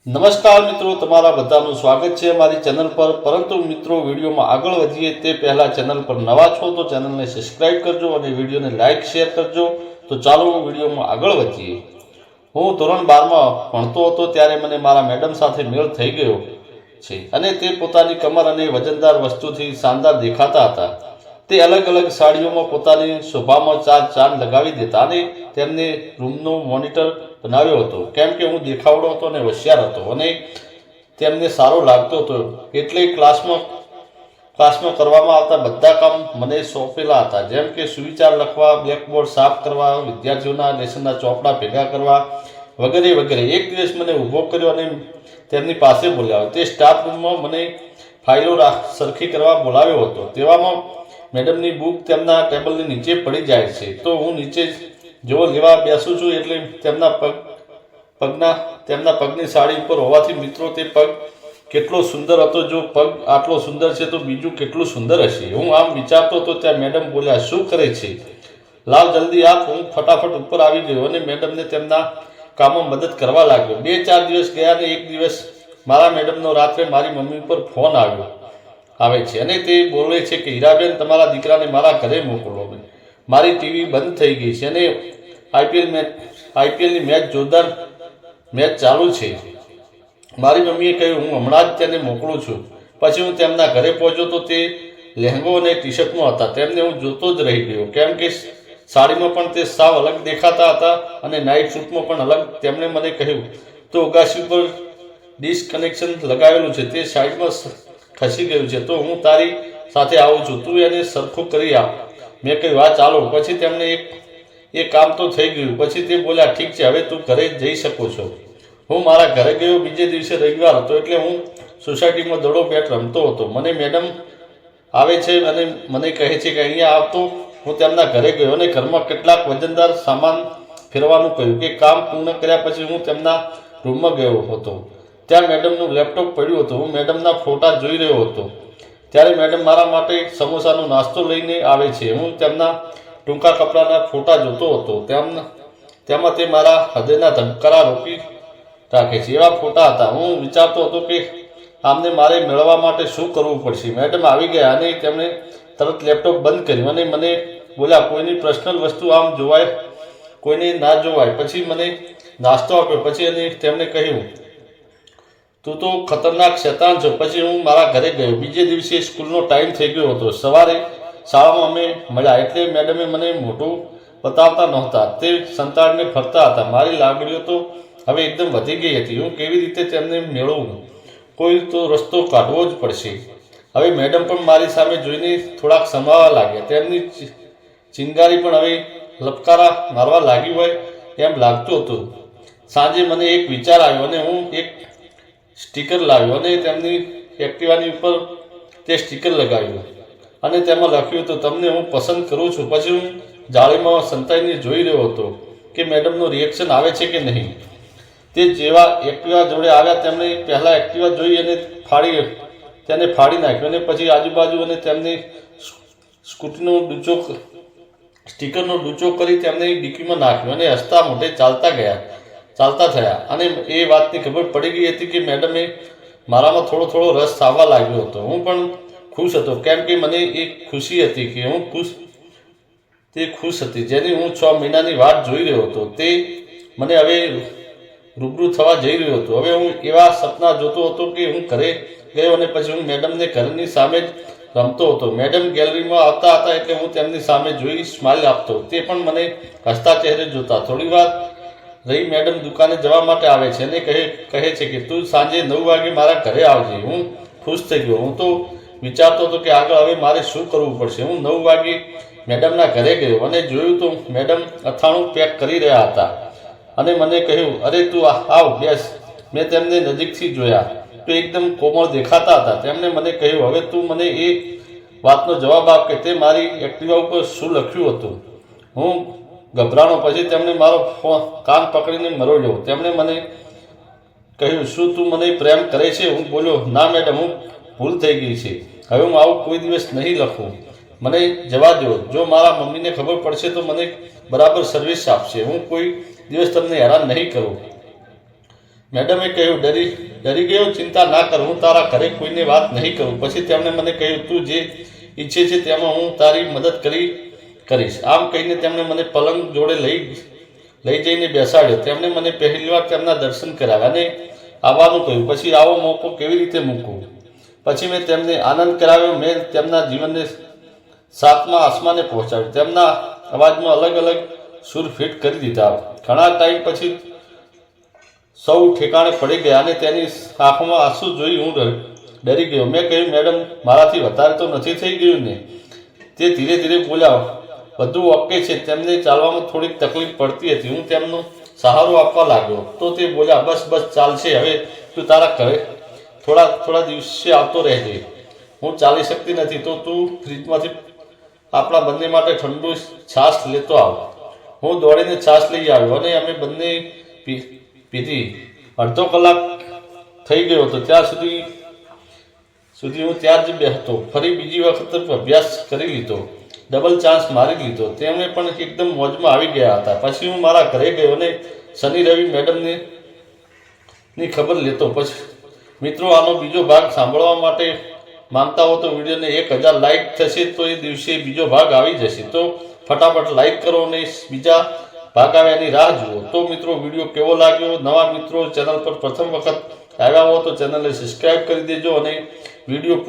નમસ્કાર મિત્રો, તમારા બધાનું સ્વાગત છે મારી ચેનલ પર। પરંતુ મિત્રો, વિડીયોમાં આગળ વધીએ તે પહેલાં ચેનલ પર નવા છો તો ચેનલને સબસ્ક્રાઇબ કરજો અને વિડીયોને લાઇક શેર કરજો। તો ચાલો વિડીયોમાં આગળ વધીએ। હું ધોરણ 12માં ભણતો હતો ત્યારે મને મારા મેડમ સાથે મેળ થઈ ગયો છે અને તે પોતાની કમર અને વજનદાર વસ્તુથી શાનદાર દેખાતા હતા। તે અલગ અલગ સાડીઓમાં પોતાની શોભામાં ચાર ચાંદ લગાવી દેતા અને તેમને રૂમનો મોનિટર બનાવ્યો હતો, કેમ કે હું દેખાવડો હતો અને હોશિયાર હતો અને તેમને સારો લાગતો હતો, એટલે ક્લાસમાં કરવામાં આવતા બધા કામ મને સોંપેલા હતા, જેમ કે સુવિચાર લખવા, બ્લેકબોર્ડ સાફ કરવા, વિદ્યાર્થીઓના લેસનના ચોપડા ભેગા કરવા વગેરે વગેરે। એક દિવસ મને ઊભો કર્યો અને તેમની પાસે બોલાવ્યો। તે સ્ટાફ રૂમમાં મને ફાઇલો સરખી કરવા બોલાવ્યો હતો। તેવામાં મેડમની બુક તેમના ટેબલની નીચે પડી જાય છે, તો હું નીચે જો લેવા બેસું છું એટલે તેમના પગની સાડી ઉપર હોવાથી મિત્રો તે પગ કેટલો સુંદર હતો। જો પગ આટલો સુંદર છે તો બીજું કેટલું સુંદર હશે। હું આમ વિચારતો હતો ત્યાં મેડમ બોલ્યા, શું કરે છે? લાવ જલ્દી આપ। હું ફટાફટ ઉપર આવી ગયો અને મેડમને તેમના કામમાં મદદ કરવા લાગ્યો। 2-4 દિવસ ગયા અને એક દિવસ મારા મેડમનો રાત્રે મારી મમ્મી ઉપર ફોન આવે છે અને તે બોલે છે કે હીરાબેન, તમારા દીકરાને મારા ઘરે મોકલો। મારી ટીવી બંધ થઈ ગઈ છે અને આઈપીએલની જોરદાર મેચ ચાલુ છે। મારી મમ્મીએ કહ્યું, હું હમણાં જ તેને મોકલું છું। પછી હું તેમના ઘરે પહોંચ્યો તો તે લહેંગો અને ટી શર્ટમાં હતા। તેમને હું જોતો જ રહી ગયો, કેમ કે સાડીમાં પણ તે સાવ અલગ દેખાતા હતા અને નાઇટ સૂટમાં પણ અલગ। તેમણે મને કહ્યું, તો અગાસી ઉપર ડિસ્કનેક્શન લગાવેલું છે, તે સાઈડમાં ખસી ગયું છે, તો હું તારી સાથે આવું છું, તું એને સરખું કરી આપ। મેં કહ્યું, હા ચાલો। પછી તેમને એ કામ તો થઈ ગયું। પછી તે બોલ્યા, ઠીક છે, હવે તું ઘરે જઈ શકો છો। હું મારા ઘરે ગયો। બીજે દિવસે રવિવાર હતો એટલે હું સોસાયટીમાં દડો બેટ રમતો હતો। મને મેડમ આવે છે અને મને કહે છે કે અહીંયા આવતો। હું તેમના ઘરે ગયો અને ઘરમાં કેટલાક વજનદાર સામાન ફેરવાનું કહ્યું કે કામ પૂર્ણ કર્યા પછી હું તેમના રૂમમાં ગયો હતો। ત્યાં મેડમનું લેપટોપ પડ્યું હતું। હું મેડમના ફોટા જોઈ રહ્યો હતો ત્યારે મેડમ મારા માટે સમોસાનો નાસ્તો લઈને આવે છે। હું તેમના ટૂંકા કપડાના ફોટા જોતો હતો, તેમાં તે મારા હૃદયના ધબકારા રોકી રાખે છે એવા ફોટા હતા। હું વિચારતો હતો કે આમને મારે મેળવવા માટે શું કરવું પડશે। મેડમ આવી ગયા અને તેમણે તરત લેપટોપ બંધ કર્યું અને મને બોલ્યા, કોઈની પર્સનલ વસ્તુ આમ જોવાય, કોઈને ના જોવાય। પછી મને નાસ્તો આપ્યો। પછી અને તેમણે કહ્યું, તું તો ખતરનાક શેતાન છો। પછી હું મારા ઘરે ગયો। બીજે દિવસે સ્કૂલનો ટાઈમ થઈ ગયો હતો। સવારે શાળામાં અમે મળ્યા એટલે મેડમે મને મોઢું બતાવતા નહોતા, તે સંતાડીને ફરતા હતા। મારી લાગણીઓ તો હવે એકદમ વધી ગઈ હતી। હું કેવી રીતે તેમને મેળવું? કોઈ તો રસ્તો કાઢવો જ પડશે। હવે મેડમ પણ મારી સામે જોઈને થોડાક સમાવા લાગ્યા। તેમની ચિંગારી પણ હવે લપકારા મારવા લાગી હોય એમ લાગતું હતું। સાંજે મને એક વિચાર આવ્યો અને હું એક સ્ટીકર લાવ્યો અને તેમની એક્ટિવાની ઉપર તે સ્ટીકર લગાવ્યું અને તેમાં લખ્યું હતું, તમને હું પસંદ કરું છું। પછી હું જાળીમાં સંતાઈને જોઈ રહ્યો હતો કે મેડમનું રિએક્શન આવે છે કે નહીં। તે જેવા એક્ટિવા જોડે આવ્યા તેમણે પહેલાં એક્ટિવા જોઈ અને તેને ફાડી નાખ્યું અને પછી આજુબાજુ અને તેમની સ્ટીકરનો ડૂચો કરી તેમને ડીકીમાં નાખ્યો અને હસતા મોઢે ચાલતા થયા। અને એ વાતની ખબર પડી ગઈ હતી કે મેડમે મારામાં થોડો રસ આવવા લાગ્યો હતો। હું પણ ખુશ હતો, કેમ કે મને એક ખુશી હતી કે તે ખુશ હતી જેની હું 6 મહિનાની વાટ જોઈ રહ્યો હતો। તે મને હવે રૂબરૂ થવા જઈ રહ્યો હતો। હવે હું એવા સપના જોતો હતો કે હું ઘરે ગયો અને પછી હું મેડમને ઘરની સામે જ રમતો હતો। મેડમ ગેલેરીમાં આવતા હતા એટલે હું તેમની સામે જોઈ સ્માઇલ આપતો। તે પણ મને હસતા ચહેરે જોતા। થોડી વાર રહી મેડમ દુકાને જવા માટે આવે છે અને કહે છે કે તું સાંજે 9 વાગે મારા ઘરે આવજે। હું ખુશ થઈ ગયો। હું તો વિચારતો હતો કે આગળ હવે મારે શું કરવું પડશે। હું 9 વાગે મેડમના ઘરે ગયો અને જોયું તો મેડમ અથાણું પેક કરી રહ્યા હતા અને મને કહ્યું, અરે તું આવ, બેસ। મેં તેમને નજીકથી જોયા તો એકદમ કોમળ દેખાતા હતા। તેમણે મને કહ્યું, હવે તું મને એ વાતનો જવાબ આપ કે તે મારી એક્ટિવા ઉપર શું લખ્યું હતું। હું ગભરાણો। પછી તેમણે મારો કાન પકડીને મરોડ્યો। તેમણે મને કહ્યું, શું તું મને પ્રેમ કરે છે? હું બોલ્યો, ના મેડમ, હું ભૂલ થઈ ગઈ છે, હવે હું આવું કોઈ દિવસ નહીં લખું। મને જવા દો, જો મારા મમ્મીને ખબર પડશે તો મને બરાબર સર્વિસ આપશે। હું કોઈ દિવસ તમને હેરાન નહીં કરું। મેડમે કહ્યું, ડરી ગયો? ચિંતા ના કર, હું તારા ઘરે કોઈને વાત નહીં કરું. પછી તેમણે મને કહ્યું, તું જે ઈચ્છે છે તેમાં હું તારી મદદ કરીશ. આમ કહીને તેમણે મને પલંગ જોડે લઈ જઈને બેસાડ્યો. તેમણે મને પહેલીવાર તેમના દર્શન કરાવ્યા અને આવવાનું કહ્યું. પછી આવો મોકો કેવી રીતે મૂકવું? પછી મેં તેમને આનંદ કરાવ્યો. મેં તેમના જીવનને 7મા આસમાને પહોંચાડ્યું. તેમના અવાજમાં અલગ અલગ સૂર ફિટ કરી દીધા. ઘણા ટાઈમ પછી સૌ ઠેકાણે પડી ગયા અને તેની આંખોમાં આંસુ જોઈ હું ડરી ગયો. મેં કહ્યું, મેડમ, મારાથી વધારે તો નથી થઈ ગયું ને? તે ધીરે ધીરે બોલ્યા, બધું ઓકે છે. તેમને ચાલવામાં થોડીક તકલીફ પડતી હતી. હું તેમનો સહારો આપવા લાગ્યો તો તે બોલ્યા, બસ ચાલશે. હવે તું તારા ઘરે થોડા દિવસે આવતો રહેજે. હું ચાલી શકતી નથી તો તું ફ્રીજમાંથી આપણા બંને માટે ઠંડુ છાશ લેતો આવ. હું દોડીને છાશ લઈ આવ્યો અને અમે બંને પીધી. અડધો કલાક થઈ ગયો હતો ત્યાં સુધી હું ત્યાં જ હતો. ફરી બીજી વખત અભ્યાસ કરી લીધો, ડબલ ચાન્સ મારી લીધો. તેમણે પણ એકદમ મોજમાં આવી ગયા હતા. પછી હું મારા ઘરે ગયો અને શનિ રવિ મેડમની ખબર લેતો. પછી મિત્રો, આનો બીજો ભાગ સાંભળવા માટે માંગતા હો તો વિડીયોને 1000 લાઈક થશે તો એ દિવસે બીજો ભાગ આવી જશે. તો ફટાફટ લાઈક કરો અને બીજા ભાગ આવે એની રાહ જુઓ. તો મિત્રો, વિડીયો કેવો લાગ્યો? નવા મિત્રો ચેનલ પર પ્રથમ વખત આવ્યા હો તો ચેનલને સબસ્ક્રાઈબ કરી દેજો અને વિડીયો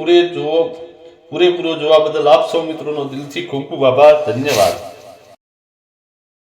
પૂરેપૂરો જોવા બદલ આપ સૌ મિત્રોનો દિલથી ખૂબ ખૂબ આભાર. ધન્યવાદ.